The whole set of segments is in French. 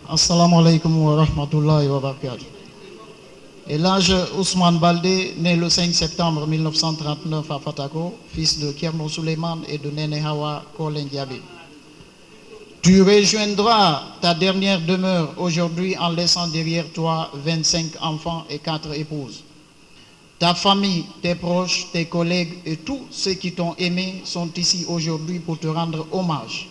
Assalamu alaikum wa rahmatullahi wa barakatuh. Elhadj Ousmane Baldé, né le 5 septembre 1939 à Fatako, fils de Kerno Suleiman et de Nene Hawa Kolen Diaby. Tu rejoindras ta dernière demeure aujourd'hui en laissant derrière toi 25 enfants et 4 épouses. Ta famille, tes proches, tes collègues et tous ceux qui t'ont aimé sont ici aujourd'hui pour te rendre hommage.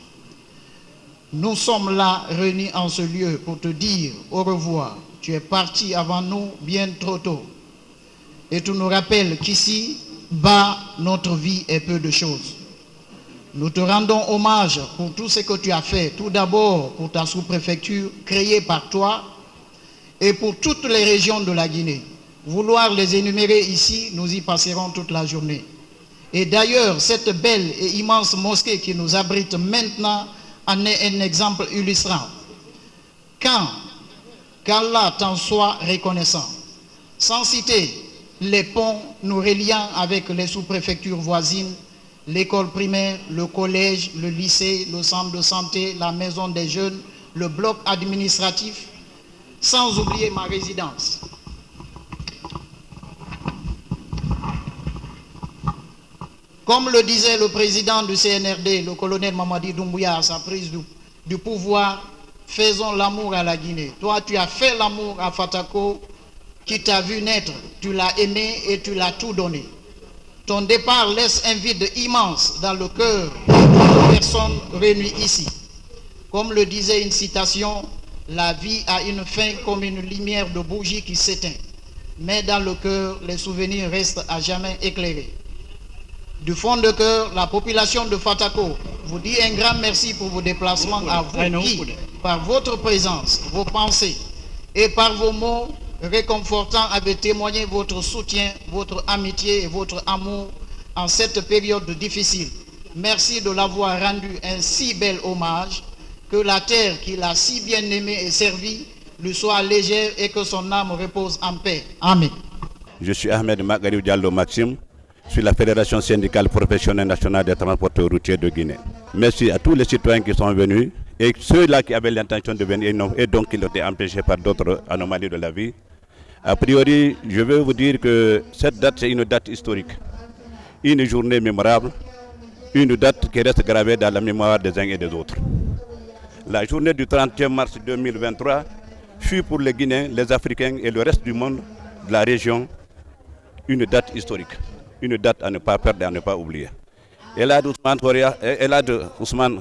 Nous sommes là réunis en ce lieu pour te dire au revoir. Tu es parti avant nous bien trop tôt. Et tu nous rappelles qu'ici, bas, notre vie est peu de choses. Nous te rendons hommage pour tout ce que tu as fait. Tout d'abord pour ta sous-préfecture créée par toi et pour toutes les régions de la Guinée. Vouloir les énumérer ici, nous y passerons toute la journée. Et d'ailleurs, cette belle et immense mosquée qui nous abrite maintenant en est un exemple illustrant. Qu'Allah t'en soit reconnaissant. Sans citer les ponts nous reliant avec les sous-préfectures voisines, l'école primaire, le collège, le lycée, le centre de santé, la maison des jeunes, le bloc administratif, sans oublier ma résidence. Comme le disait le président du CNRD, le colonel Mamadi Doumbouya, à sa prise du pouvoir, faisons l'amour à la Guinée. Toi, tu as fait l'amour à Fatako, qui t'a vu naître. Tu l'as aimé et tu l'as tout donné. Ton départ laisse un vide immense dans le cœur de toutes les personnes réunies ici. Comme le disait une citation, la vie a une fin comme une lumière de bougie qui s'éteint. Mais dans le cœur, les souvenirs restent à jamais éclairés. Du fond de cœur, la population de Fatako vous dit un grand merci pour vos déplacements à vous qui, par votre présence, vos pensées et par vos mots réconfortants, avez témoigné votre soutien, votre amitié et votre amour en cette période difficile. Merci de l'avoir rendu un si bel hommage, que la terre qu'il a si bien aimée et servie lui soit légère et que son âme repose en paix. Amen. Je suis Ahmed Magarib Diallo Maxime. Sur la Fédération syndicale professionnelle nationale des transporteurs routiers de Guinée. Merci à tous les citoyens qui sont venus et ceux-là qui avaient l'intention de venir et donc qui ont été empêchés par d'autres anomalies de la vie. A priori, je veux vous dire que cette date, c'est une date historique, une journée mémorable, une date qui reste gravée dans la mémoire des uns et des autres. La journée du 31 mars 2023 fut pour les Guinéens, les Africains et le reste du monde de la région une date historique. Une date à ne pas perdre et à ne pas oublier. Elhadj Ousmane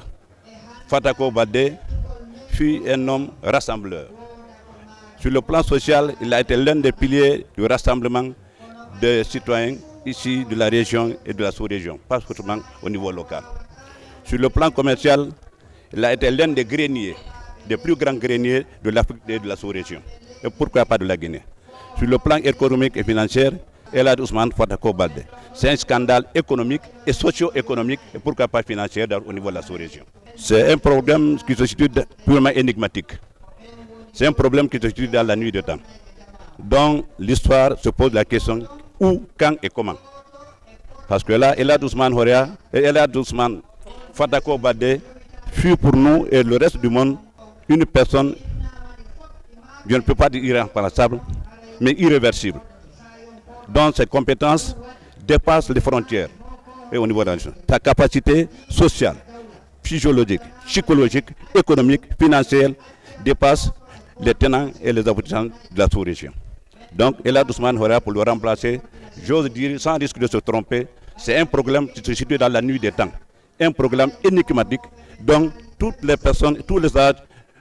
Fatako Baldé fut un homme rassembleur. Sur le plan social, il a été l'un des piliers du rassemblement des citoyens ici de la région et de la sous-région, pas seulement au niveau local. Sur le plan commercial, il a été l'un des greniers, des plus grands greniers de l'Afrique et de la sous-région. Et pourquoi pas de la Guinée? Sur le plan économique et financier, Elhadj Ousmane Fatako Baldé. C'est un scandale économique et socio-économique et pourquoi pas financier au niveau de la sous-région. C'est un problème qui se situe purement énigmatique. C'est un problème qui se situe dans la nuit de temps. Donc l'histoire se pose la question où, quand et comment. Parce que là, Elhadj Ousmane Fatako Baldé fut pour nous et le reste du monde une personne, je ne peux pas dire irremplaçable, mais irréversible, dont ses compétences dépassent les frontières et au niveau de la nation. Sa capacité sociale, physiologique, psychologique, économique, financière dépasse les tenants et les aboutissants de la sous-région. Donc, Elhadj Ousmane Horea, pour le remplacer, j'ose dire, sans risque de se tromper, c'est un problème qui se situe dans la nuit des temps. Un problème énigmatique dont toutes les personnes, tous les âges,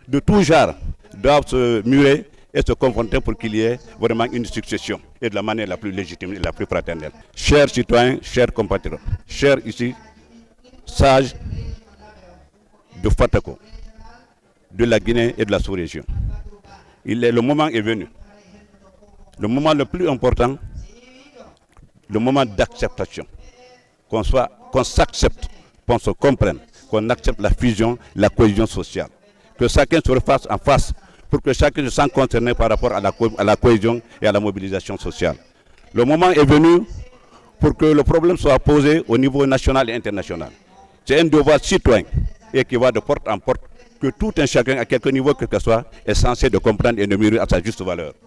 de tout genre, doivent se murer et se confronter pour qu'il y ait vraiment une succession et de la manière la plus légitime et la plus fraternelle. Chers citoyens, chers compatriotes, chers ici, sages de Fatako, de la Guinée et de la sous-région, le moment est venu. Le moment le plus important, le moment d'acceptation. Qu'on s'accepte, qu'on se comprenne, qu'on accepte la fusion, la cohésion sociale. Que chacun se refasse en face pour que chacun se sente concerné par rapport à la cohésion et à la mobilisation sociale. Le moment est venu pour que le problème soit posé au niveau national et international. C'est un devoir citoyen et qui va de porte en porte que tout un chacun, à quelque niveau que ce soit, est censé de comprendre et de mûrir à sa juste valeur.